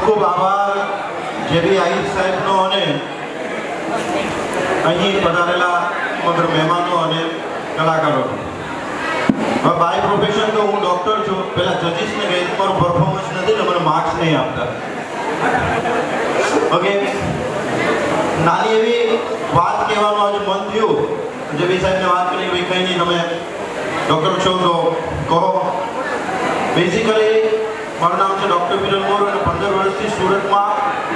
ખૂબ આભાર જેવી આહિર સાહેબનો અને અહીં પધારેલા સમગ્ર મહેમાનો અને કલાકારોનો. હવે બાય પ્રોફેશન તો હું ડૉક્ટર છું. પહેલાં જજીસને કહી મારું પરફોર્મન્સ નથી ને મને માર્ક્સ નહીં આપતા. ઓકે, નાની એવી વાત કહેવાનું આજે મન થયું. જેવી સાહેબને વાત કરી ભાઈ કંઈ નહીં, તમે ડૉક્ટર છો તો કહો. બેઝિકલી મારું નામ છે ડૉક્ટર વિરલ મોર અને 15 વર્ષથી સુરતમાં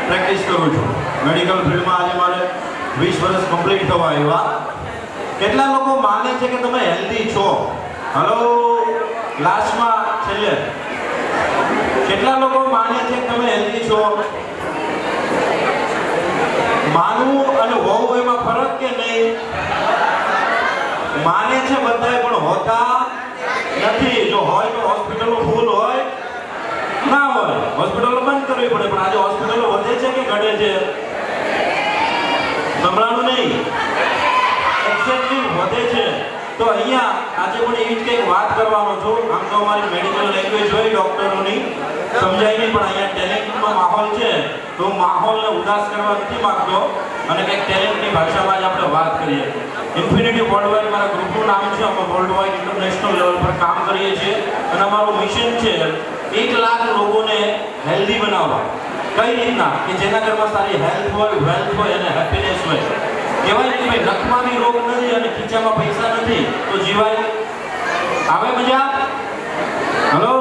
પ્રેક્ટિસ કરું છું. મેડિકલ ફિલ્ડમાં આજે મારે 20 વર્ષ કમ્પ્લીટ થવા આવ્યા. કેટલા લોકો માને છે કે તમે હેલ્ધી છો? હલો, લાસ્ટમાં છેલ્લે કેટલા લોકો માને છે કે તમે હેલ્ધી છો? માનવું અને હોવું એમાં ફરક કે નહીં? માને છે બધાય પણ હોતા નથી. જો હોય તો હોસ્પિટલો ફૂલ હોય, ના હોય હોસ્પિટલો બંધ કરવી પડે. પણ આજે હોસ્પિટલો વધે છે કે ઘટે છે? સંભળાનું નહીં, એક્ઝેક્ટલી વધે છે. તો અહીંયા આજે પણ એવી જ કંઈક વાત કરવાનો છું. આમ તો અમારી મેડિકલ લેંગ્વેજ હોય ડૉક્ટરોની, સમજાય નહીં, પણ અહીંયા ટેલેન્ટનો માહોલ છે તો માહોલને ઉદાસ કરવા નથી માંગતો અને કંઈક ટેલેન્ટની ભાષામાં જ આપણે વાત કરીએ. ઇન્ફિનિટી વર્લ્ડવાઇડ મારા ગ્રુપનું નામ છે. અમે વર્લ્ડવાઇડ ઇન્ટરનેશનલ લેવલ પર કામ કરીએ છીએ અને અમારું મિશન છે 1 લાખ લોકોને હેલ્ધી બનાવવા. કઈ રીતના કે જેના ઘરમાં સારી હેલ્થ હોય, વેલ્થ હોય અને હેપીનેસ હોય. કહેવાય કે ભાઈ નખમાં બી રોગ નથી અને ખીચામાં પૈસા નથી તો જીવાય? આવે મજા? હલો,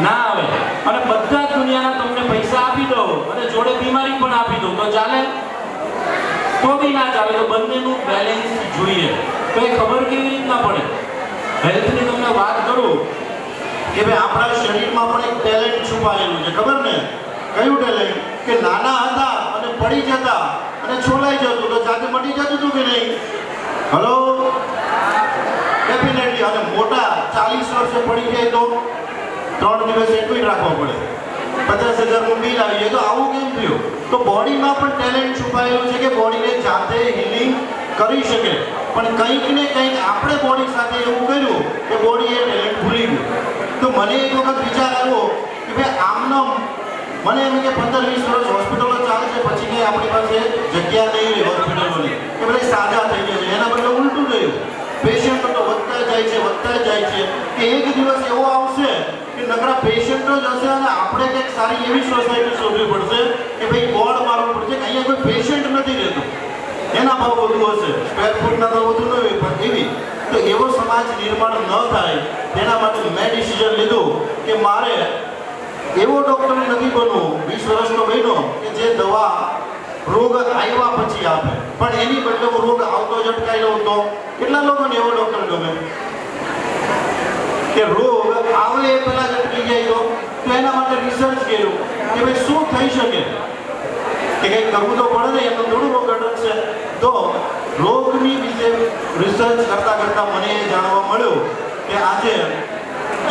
ના આવે. અને બધા દુનિયાના તમને પૈસા આપી દો અને જોડે બીમારી પણ આપી દો તો ચાલે? તો બી ના ચાલે. તો બંનેનું બેલેન્સ જોઈએ. તો એ ખબર કેવી રીતના પડે? હેલ્થની તમને વાત કરું કે ભાઈ આપણા શરીરમાં પણ એક ટેલેન્ટ છુપાયેલું છે. ખબર ને? કયું ટેલેન્ટ? કે નાના હતા અને પડી જતા અને છોલાઈ જતું તો જાતે મટી જતું હતું કે નહીં? Hello, definitely. અને મોટા 40 વર્ષે પડી જાય તો 3 દિવસ એડમિટ રાખવા પડે, 50,000નું બિલ આવી જાય. તો આવું કેમ થયું? તો બોડીમાં પણ ટેલેન્ટ છુપાયેલું છે કે બોડીને જાતે હિલિંગ કરી શકે. પણ કંઈક ને કંઈક આપણે બોડી સાથે એવું કર્યું કે બોડી એ ટેલેન્ટ ભૂલી ગયું. તો મને એક વખત વિચાર આવ્યો કે ભાઈ આમનો મને એમ કે 15-20 વર્ષ હોસ્પિટલો ચાલશે પછી કંઈ આપણી પાસે જગ્યા નહીં રહી હોસ્પિટલોની કે બધા સાજા થઈ ગયા છે. એના બદલે ઉલટું થયું. પેશન્ટો તો વધતા જાય છે કે એક દિવસ એવો આવશે કે નકરા પેશન્ટો જ હશે અને આપણે કંઈક સારી એવી સોસાયટી શોધવી પડશે કે ભાઈ બોર્ડ મારવું પડશે કે અહીંયા કોઈ પેશન્ટ નથી રહેતું, એના ભાવ વધુ હશે, સ્ક્વેર ફૂટના તો વધુ ન હોય. પણ એવી તો એવો સમાજ નિર્માણ ન થાય તેના માટે મેં ડિસિઝન લીધું કે મારે એવો ડૉક્ટર નથી બનવું. 20 વર્ષનો બન્યો કે જે દવા રોગ આવ્યા પછી આપે, પણ એની બદલે હું રોગ આવતો જ અટકાવી લઉં. તો કેટલા લોકોને એવો ડૉક્ટર ગમે કે રોગ આવે એ પહેલા જ અટકી જાય? તો એના માટે રિસર્ચ કર્યું કે ભાઈ શું થઈ શકે, કે કંઈક કરવું તો પડે ને, એમ તો થોડું રોગ અટકશે. તો રોગની વિશે રિસર્ચ કરતાં મને એ જાણવા મળ્યું કે આજે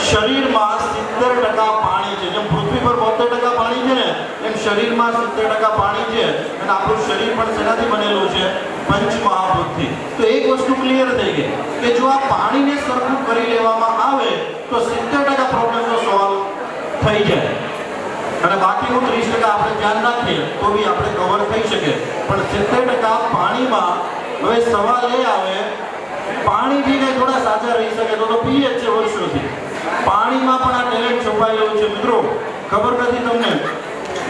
શરીરમાં 70% પાણી છે. જેમ પૃથ્વી પર 72% પાણી છે ને, એમ શરીરમાં 70% પાણી છે. અને આપણું શરીર પણ શેનાથી બનેલું છે? પંચમહાભૂતથી. તો એક વસ્તુ ક્લિયર થઈ ગઈ કે જો આ પાણીને સરખું કરી લેવામાં આવે તો 70% પ્રોબ્લેમનો સોલ્વ થઈ જાય અને બાકીનું 30% આપણે ધ્યાન રાખીએ તો બી આપણે કવર થઈ શકે. પણ 70% પાણીમાં હવે સવાલ એ આવે, પાણીથી કંઈ થોડા સાજા રહી શકે તો પીએ જ છે વર્ષોથી. પાણીમાં પણ આ ટેલેન્ટ છુપાયેલું છે. મિત્રો, ખબર નથી તમને?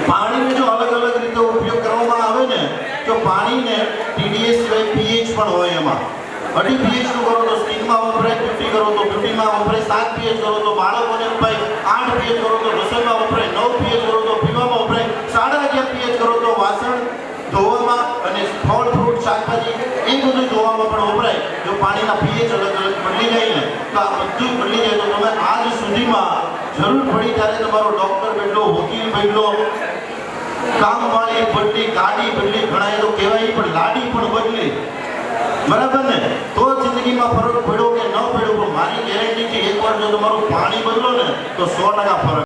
પાણીને જો અલગ અલગ રીતે ઉપયોગ કરવામાં આવે ને, તો પાણીને TDS સિવાય pH પણ હોય. એમાં 2.5 pH નું કરો તો સ્કિનમાં વપરાય, 50 કરો તો બ્યુટીમાં વપરાય, 7 pH કરો તો બાળકોને વપરાય, 8 pH કરો તો રસોઈમાં વપરાય, 9 pH કરો તો પીવામાં વપરાય, 11.5 pH કરો તો વાસણ ધોવામાં અને ફળ ફ્રૂટ શાકભાજી એ બધું ધોવામાં પણ વપરાય. જો પાણીના pH અલગ અલગ બદલી જાય ને તો આ બધું બદલી જાય. તો તમે આજ સુધીમાં જરૂર પડી ત્યારે તમારો ડૉક્ટર બદલો, વકીલ બદલો, કામવાળી બદલી, ગાડી બદલી, ઘણા તો કહેવાય પણ લાડી પણ બદલી. બરાબર ને? તો જિંદગીમાં ફરક પડ્યો કે ન પડ્યો? પણ મારી ગેરંટી છે એકવાર જો તમારું પાણી બદલો ને તો 100% ફરક.